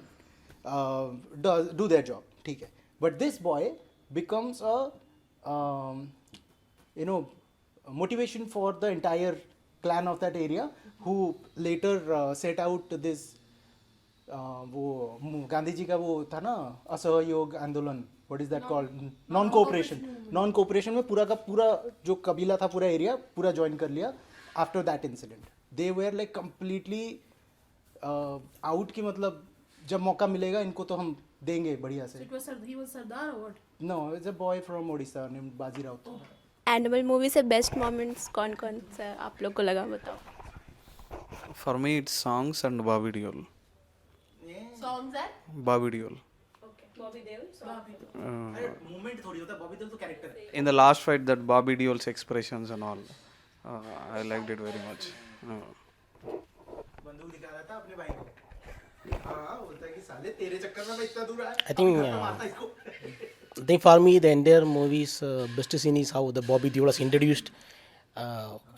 do their job, ठीक है। But this boy becomes a motivation for the entire clan of that area, who later set out this वो गांधी जी का वो था ना असहयोग आंदोलन, what is that called, non cooperation में पूरा का पूरा जो कबीला था, पूरा एरिया पूरा ज्वाइन कर लिया after that incident. They were like completely out की, मतलब जब मौका मिलेगा इनको तो हम देंगे बढ़िया से। he was sardar or what? No, it's a boy from Odisha named Bajirao. Animal movie से बेस्ट मोमेंट्स कौन कौन सा आप लोग को लगा, बताओ। For me, it's songs and Bobby Deol. Songs and Bobby Deol. Movement थोड़ी होता है, बॉबी देओल तो कैरेक्टर है। In the last fight, that Bobby Deol's expressions and all, I liked it very much. बंदूक दिखा रहा था अपने भाई को। हाँ, बोलता है कि साले तेरे चक्कर में मैं इतना दूर आया। I think, मारता इसको। I think for me the entire movie's best scene is how the Bobby Deol was introduced,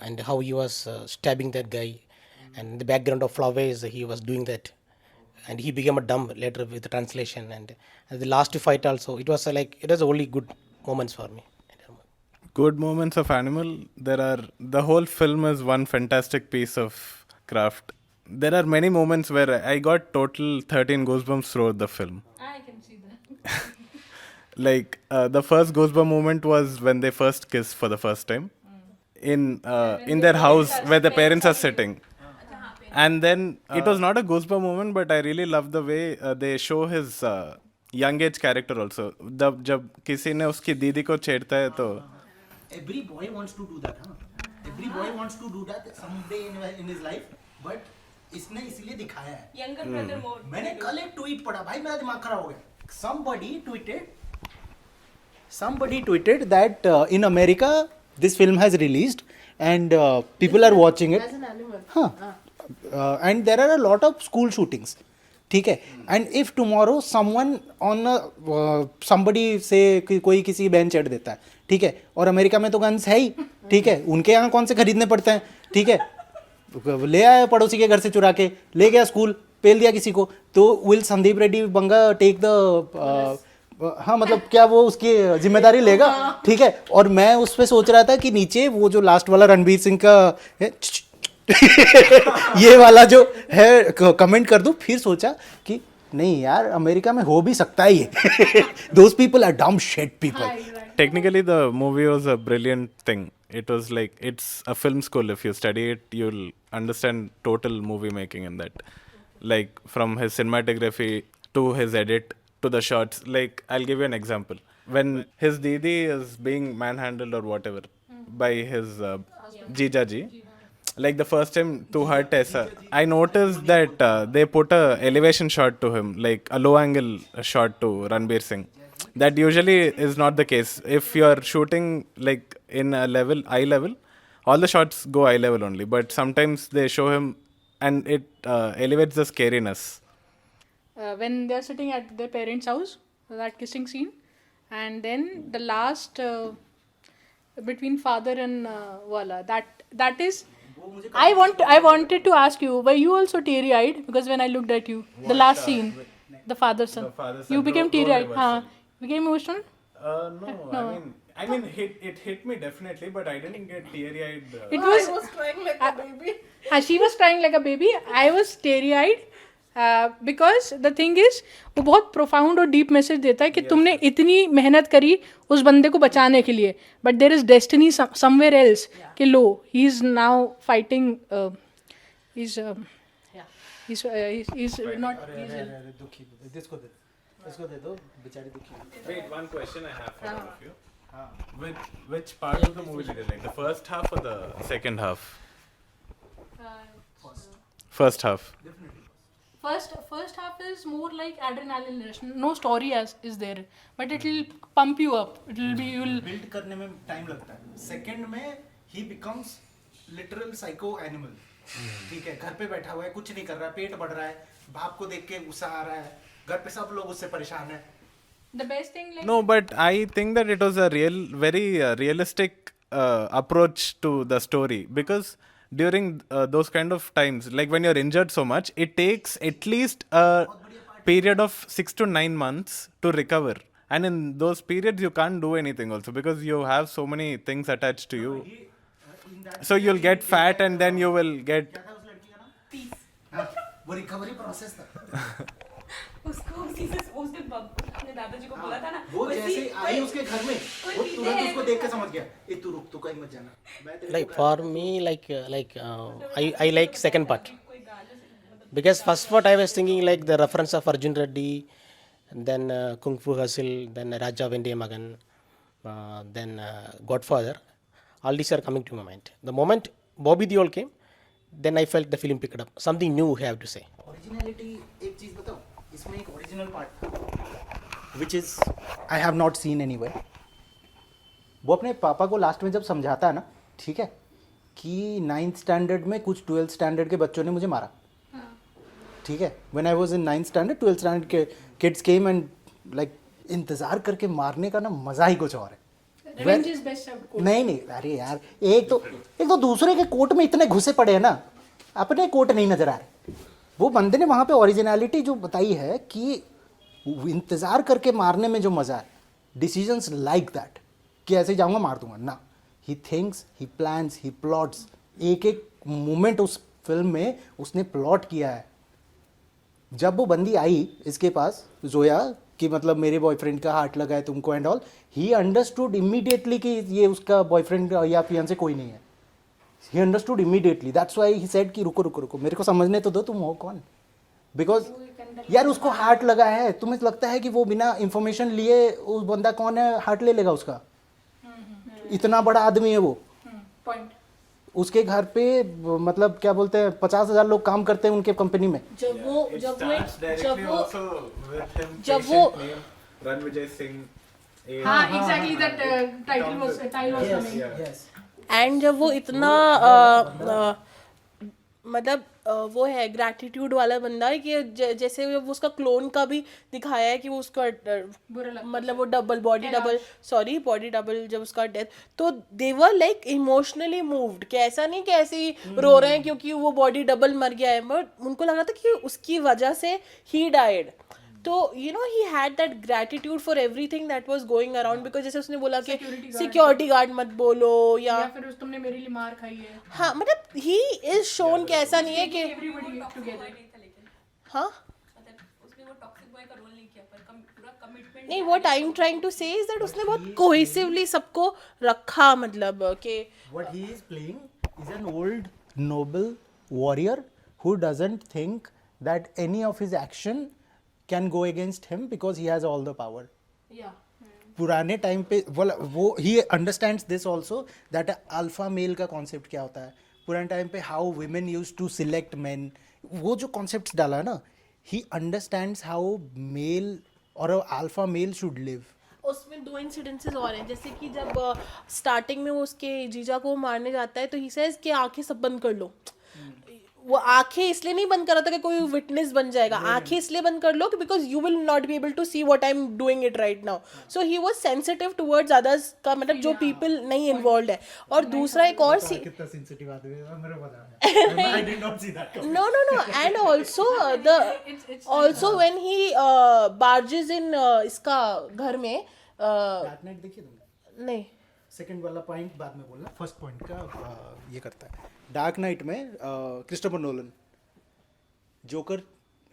and how he was stabbing that guy, and the background of flowers he was doing that, and he became a dumb later with the translation, and the last fight also, it was like, it was only good moments for me. Good moments of Animal. The whole film is one fantastic piece of craft. There are many moments where I got total 13 goosebumps throughout the film. I can see that. Like the first goosebump moment was when they first kiss for the first time in their house where the parents are sitting. And then it was not a goosebump moment, but I really love the way they show his young age character also. जब किसी ने उसकी दीदी को छेड़ता है तो Every boy wants to do that, huh? Every boy wants to do that someday in his life, but इसने इसलिए दिखाया है। Younger brother mode. मैंने कल एक ट्वीट पढ़ा, भाई मेरा दिमाग खराब हो गया। Somebody tweeted that in America this film has released and people are watching it. as an animal. हाँ, and there are a lot of school shootings, ठीक है। and if tomorrow someone on somebody say कोई किसी बहन चढ़ देता है, ठीक है, और अमेरिका में तो गन्स है ही, ठीक है, उनके यहाँ कौन से खरीदने पड़ते हैं, ठीक है, ले आया पड़ोसी के घर से चुरा के, ले गया स्कूल, पेल दिया किसी को, तो will Sandeep Reddy Vanga take the हाँ, मतलब क्या वो उसकी जिम्मेदारी लेगा, ठीक है। और मैं उस पर सोच रहा था कि नीचे वो जो लास्ट वाला रणवीर सिंह का है, ये वाला जो है कमेंट कर दूं। फिर सोचा कि नहीं यार, अमेरिका में हो भी सकता है ये। Those people are dumb shit people. technically the movie was a brilliant thing it was like it's a film school. If you study it, you'll understand total movie making in that. Like from his cinematography to his edit to the shots. Like I'll give you an example. When his Didi is being manhandled or whatever by his Jijaji, like the first time to her Tessa, I noticed that they put a elevation shot to him, like a low angle shot to Ranbir Singh. That usually is not the case. If you are shooting like in a level, eye level, all the shots go eye level only. But sometimes they show him, and it elevates the scariness. When they're sitting at their parents' house, that kissing scene, and then the last between father and Wala, that is. I wanted to ask you, were you also teary-eyed? Because when I looked at you, the last scene, the father son, you became teary-eyed. Became emotional. No. I mean, it hit me definitely, but I didn't get teary-eyed. It was. I was crying like a baby. She was crying like a baby. I was teary-eyed. Because the thing is वो बहुत प्रोफाउंड और डीप मैसेज देता है कि तुमने इतनी मेहनत करी उस बंदे को बचाने के लिए, but there is destiny somewhere else कि लो he is now fighting is not इसको दे दो, बेचारी दुखी। Wait, one question I have for all of you. Which part of the movie did you like? The first half or the second half? First half. First half is more like adrenaline rush. No story is there, but it will pump you up. It will be you'll build करने में टाइम लगता है। सेकंड में ही बिकम्स लिटरल साइको एनिमल। ठीक है, घर पे बैठा हुआ है, कुछ नहीं कर रहा, पेट बढ़ रहा है, बाप को देख के गुस्सा आ रहा है, घर पे सब लोग उससे परेशान है। the best thing like No, but I think that it was a very realistic approach to the story, because during those kind of times, like when you're injured so much, it takes at least a period of 6 to 9 months to recover. And in those periods, you can't do anything also, because you have so many things attached to you. So you'll get fat, and then you will get... क्या था उस लड़की का नाम? वो रिकवरी प्रोसेस था। उसको उसी से उस दिन अपने दादाजी को बोला था ना, वो जैसे आई उसके घर में, वो तुरंत उसको देख के समझ गया, ए तू रुक, तू कहीं मत जाना, मैं तेरे Like for me, I like second part, because first part I was thinking like the reference of Arjun Reddy, and then Kung Fu Hustle, then Raja Vendiya Magan, then Godfather. All these are coming to my mind. The moment Bobby Deol came, then I felt the film picked up. Something new I have to say. Originality. एक चीज बताओ, इसमें एक ओरिजिनल पार्ट था which is I have not seen anywhere. वो अपने पापा को लास्ट में जब समझाता है ना, ठीक है, कि 9th स्टैंडर्ड में कुछ 12th स्टैंडर्ड के बच्चों ने मुझे मारा, ठीक है, when I was in 9th standard 12th standard के किड्स केम एंड लाइक इंतजार करके मारने का ना मजा ही कुछ और है। revenge is best served cold. नहीं, अरे यार, एक तो दूसरे के कोर्ट में इतने घुसे पड़े हैं ना, अपने कोर्ट नहीं नजर आ रहे। वो बंदे ने वहाँ पे ओरिजिनलिटी जो बताई है कि इंतज़ार करके मारने में जो मज़ा है, डिसीजंस लाइक दैट, कि ऐसे जाऊँगा मार दूंगा ना, he thinks, he plans, he plots. एक एक मोमेंट उस फिल्म में उसने प्लॉट किया है। जब वो बंदी आई इसके पास, जोया, कि मतलब मेरे बॉयफ्रेंड का हार्ट लगा है तुमको and all, he understood immediately कि ये उसका बॉयफ्रेंड या फियांसे कोई नहीं है। He understood immediately. That's why he said कि रुको मेरे को समझने तो दो, तुम हो कौन। बिकॉज यार उसको हार्ट लगा है, तुम्हें लगता है कि वो बिना इंफॉर्मेशन लिए उस बंदा कौन है हार्ट ले लेगा उसका? इतना बड़ा आदमी है वो। Point. उसके घर पे मतलब क्या बोलते हैं 50,000 लोग काम करते हैं उनके कंपनी में। जब वो Ranvijay Singh. हाँ, exactly that title was coming. And जब वो इतना मतलब वो है ग्रैटिट्यूड वाला बंदा है कि जैसे वो उसका क्लोन का भी दिखाया है कि वो उसका मतलब वो बॉडी डबल जब उसका डेथ, तो दे वर लाइक इमोशनली मूव्ड, कि ऐसा नहीं कि ऐसे ही रो रहे हैं क्योंकि वो बॉडी डबल मर गया है, बट उनको लगा था कि उसकी वजह से ही डाइड। तो you know he had that gratitude for everything that was going around, because जैसे उसने बोला कि सिक्योरिटी गार्ड मत बोलो या फिर तुमने मेरे लिए मार खाई है। हाँ, मतलब ही इज शोन कि ऐसा नहीं है कि Everybody together. हाँ टॉक्सिक बॉय का रोल नहीं किया पर पूरा कमिटमेंट नहीं, what I'm trying to say is that उसने बहुत cohesively सबको रखा, मतलब कि What he is playing is an old noble warrior who doesn't think that any of his action can go against him because he has all the power. पुराने टाइम पे वो he understands this also that alpha male का कॉन्सेप्ट क्या होता है. पुराने टाइम पे how women use to select men, वो जो कॉन्सेप्ट डाला है ना, ही अंडरस्टैंड्स हाउ मेल और अल्फा मेल शुड लिव. उसमें 2 इंसिडेंसेस और हैं. जैसे कि जब स्टार्टिंग में वो उसके जीजा को मारने जाता है तो ही सेज कि आंखें सब बंद कर लो. वो आंखें इसलिए नहीं बंद कर रहा था कि कोई विटनेस बन जाएगा, आंखें इसलिए बंद कर लो कि because you will not be able to see what I am doing it right now. So he was sensitive towards others का, मतलब जो पीपल नहीं इन्वॉल्व है. और दूसरा एक और कितना सेंसिटिव आदमी है मेरे पता है. I did not see that. no and also when he barges in इसका घर में डार्क नाइट देखिए तुमने? नहीं, सेकंड वाला पॉइंट बाद में बोलना, फर्स्ट पॉइंट का ये करता है. डार्क नाइट में Christopher Nolan Joker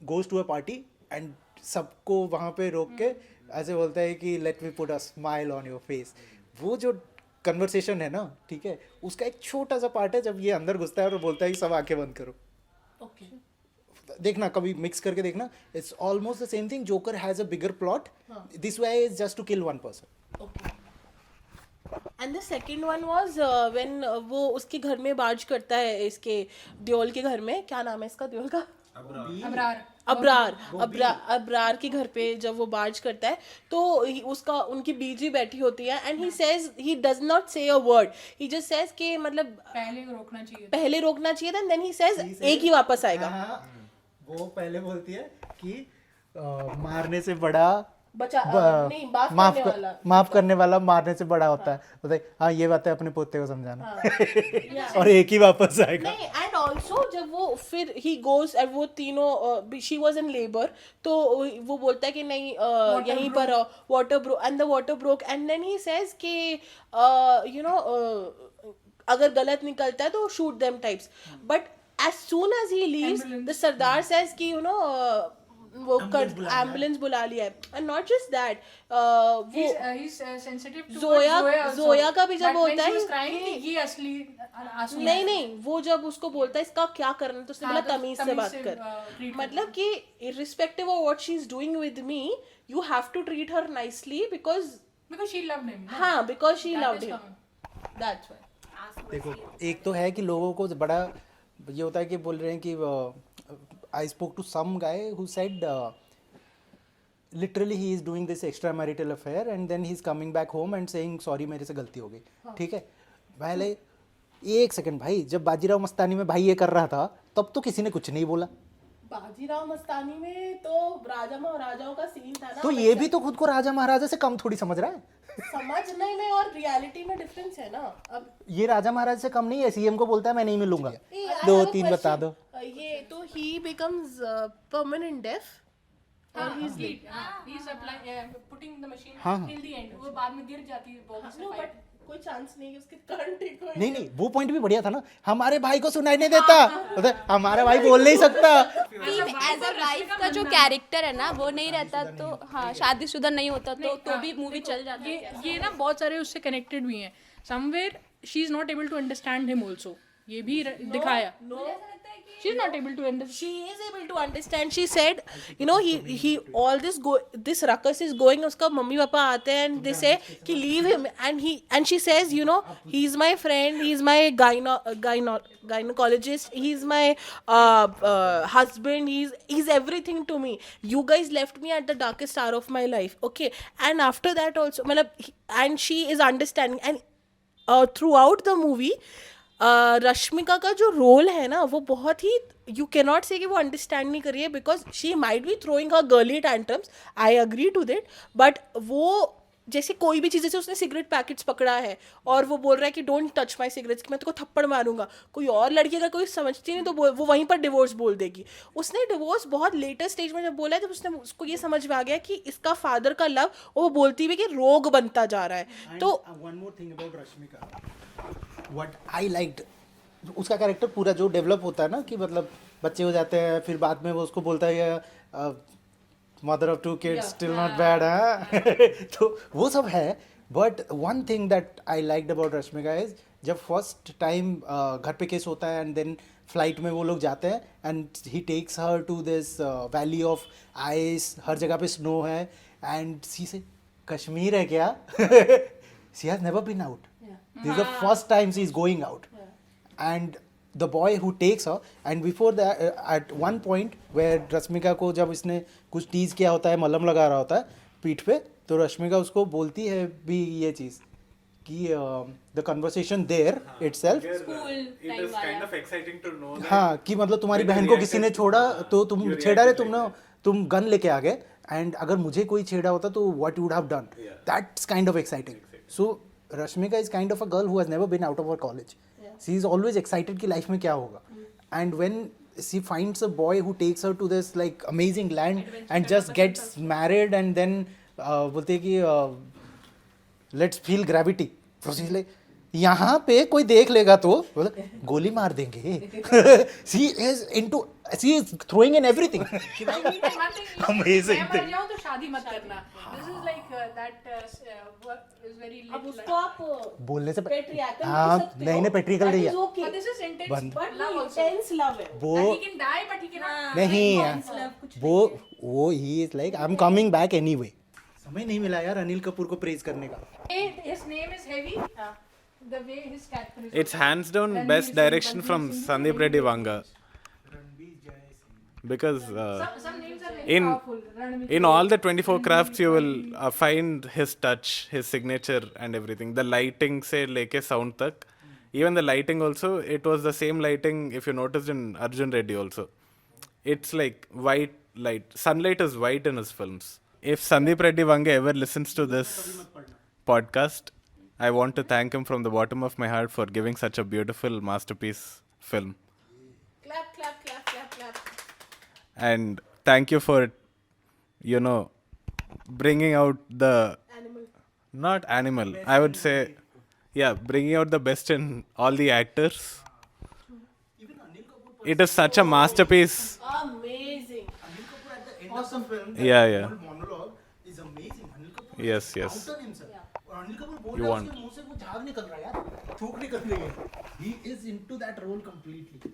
goes to a party and सबको वहाँ पे रोक के ऐसे बोलता है कि let me put a smile on your face. वो जो कन्वर्सेशन है ना, ठीक है, उसका एक छोटा सा पार्ट है जब ये अंदर घुसता है और बोलता है कि सब आंखें बंद करो. देखना, कभी मिक्स करके देखना. It's almost the same thing. Joker has a bigger plot. This way is just to kill one person. And the second one was when वो उसके घर में बार्ज करता है, इसके दियोल के घर में. क्या नाम है इसका दियोल का? अबरार के घर पे जब वो बार्ज करता है तो उसका उनकी बीजी बैठी होती है and he says, he does not say a word, he just says कि मतलब पहले रोकना चाहिए था. देन ही सेज एक ही वापस आएगा. वो पहले बोलती है कि मारने से बड़ा नहीं, माफ करने वाला मारने से बड़ा होता है. बोलते हाँ, ये बात है, अपने पोते को समझाना. और एक ही वापस आएगा. नहीं, एंड ऑल्सो जब वो फिर ही गोज और वो तीनों, शी वॉज इन लेबर, तो वो बोलता है कि नहीं यहीं पर water bro and the water broke and then he says कि यू नो अगर गलत निकलता है तो shoot them types. But as soon as he leaves the sardar says कि यू नो वो एम्बुलेंस बुला लिया है. एंड नॉट जस्ट दैट, वो जोया का भी जब होता है नहीं, वो जब उसको बोलता है इसका क्या करना है तो उसने बोला तमीज से बात कर. मतलब कि irrespective of what she is doing with me, you have to treat her nicely because she loved him. हाँ, because she loved him. That's why. देखो, एक तो है कि लोगों को बड़ा ये होता है कि बोल रहे हैं कि I spoke to some guy who said literally he is doing this extramarital affair and then he's coming back home and saying sorry मेरे से गलती हो गई. ठीक है, पहले एक सेकंड भाई, जब बाजीराव मस्तानी में भाई ये कर रहा था तब तो किसी ने कुछ नहीं बोला. बाजीराव मस्तानी में तो राजा महाराजाओं का सीन था ना, तो ये भी तो खुद को राजा महाराजा से कम थोड़ी समझ रहा है. समझने में और रियलिटी में डिफरेंस है ना. अब ये राजा महाराज से कम नहीं है. सीएम को बोलता है मैं नहीं मिलूंगा. 2-3 बता दो. ये तो he becomes permanent deaf or he's late. He's putting the machine हाँ. till the end. वो बाद में गिर जाती है बॉबी से. No, but कोई चांस नहीं है उसके कर्न ठीक हो. नहीं, वो पॉइंट भी बढ़िया था ना. हमारे भाई को सुनाई नहीं देता, हमारा भाई बोल नहीं सकता. एज अ वाइफ का जो कैरेक्टर है ना वो नहीं रहता तो हाँ, शादीशुदा नहीं होता तो भी मूवी चल जाती है. ये ना बहुत सारे उससे कनेक्टेड भी हैं. Somewhere she is not able to understand him also. ये भी दिखाया. She is not able to understand. She is able to understand. She said, you know, he all this ruckus is going. उसका मम्मी पापा आते हैं and they say कि leave him and she says, you know, he's my friend, he's my gynecologist, he's my husband, he's everything to me. You guys left me at the darkest hour of my life, okay? And after that also, मतलब and she is understanding and throughout the movie. Rashmika का जो रोल है ना वो बहुत ही, यू कैन नॉट से कि वो अंडरस्टैंड नहीं करिए because she might be throwing her girly tantrums. I agree to that. But वो जैसे कोई भी चीज़, जैसे उसने सिगरेट पैकेट्स पकड़ा है और वो बोल रहा है कि डोंट टच माई सिगरेट्स, कि मैं तुझको थप्पड़ मारूंगा. कोई और लड़की अगर कोई समझती नहीं तो वो वहीं पर डिवोर्स बोल देगी. उसने डिवोर्स बहुत लेटर स्टेज में जब बोला है, जब उसने उसको ये समझ में आ गया कि इसका फादर का लव, वो बोलती भी कि रोग बनता जा रहा है. तो one more thing about Rashmika, what I liked, उसका कैरेक्टर पूरा जो डेवलप होता है ना, कि मतलब बच्चे हो जाते हैं फिर बाद में वो उसको बोलता है mother of 2 kids still not bad हाँ तो वो सब है. But one thing that I liked about Rashmika is जब फर्स्ट टाइम घर पे केस होता है एंड देन फ्लाइट में वो लोग जाते हैं and he takes her to this valley of ice, हर जगह पे स्नो है एंड सी से कश्मीर है क्या she has never been out. This is the first time she is going out and the boy who takes her and before that at one point where Rashmika को जब इसने कुछ टीज किया होता है, मलहम लगा रहा होता है पीठ पे, तो रश्मिका उसको बोलती है भी ये चीज़ कि the conversation there itself It is kind of exciting to know that. हाँ कि मतलब तुम्हारी बहन को किसी ने छोड़ा तो तुम छेड़ा रहे, तुम गन लेके आ गए एंड अगर मुझे कोई छेड़ा होता तो what you would have done. That's kind of exciting. So Rashmika is kind of a girl who has never been out of her college. She is always excited कि लाइफ में क्या होगा and when she finds a boy who takes her to this like amazing land and just gets married and then बोलते हैं कि let's feel gravity. So she's like यहाँ पे कोई देख लेगा तो गोली मार देंगे. she is throwing in everything. Amazing मैं मर जाऊं तो शादी मत करना. This is like that is very अब lit. उसको आप बोलने से patriarchal हाँ बोल सकते नहीं हो. नहीं पेट्रिकल That नहीं is है okay. But this is intense बंद. But love वो also. intense love है. वो He can die but he cannot. नहीं वो he is like I am coming back anyway. समय नहीं मिला यार अनिल कपूर को प्रेज करने का. His name is heavy. The way his character is. It's hands down Ranveer best Singh, direction Ranveer from Singh, Sandeep Reddy Vanga because Some names are very in powerful. Ranveer in all the 24 crafts you will find his touch, his signature and everything. The lighting se leke sound tak, even the lighting also, it was the same lighting if you noticed in Arjun Reddy also. It's like white light, sunlight is white in his films. If Sandeep Reddy Vanga ever listens to this podcast, I want to thank him from the bottom of my heart for giving such a beautiful masterpiece film. Clap, clap, clap, clap, clap. And thank you for, you know, bringing out the Animal. not animal, I would say, yeah, bringing out the best in all the actors. It is such a masterpiece. Amazing. Awesome film. Yeah, yeah. monologue is amazing. Anil Kapoor Yes, yes. outed himself. और अनिल कपूर बोल You रहा है want- उसके मुंह से वो झाग निकल रहा है यार, थूक निकल रही है. He is into that role completely.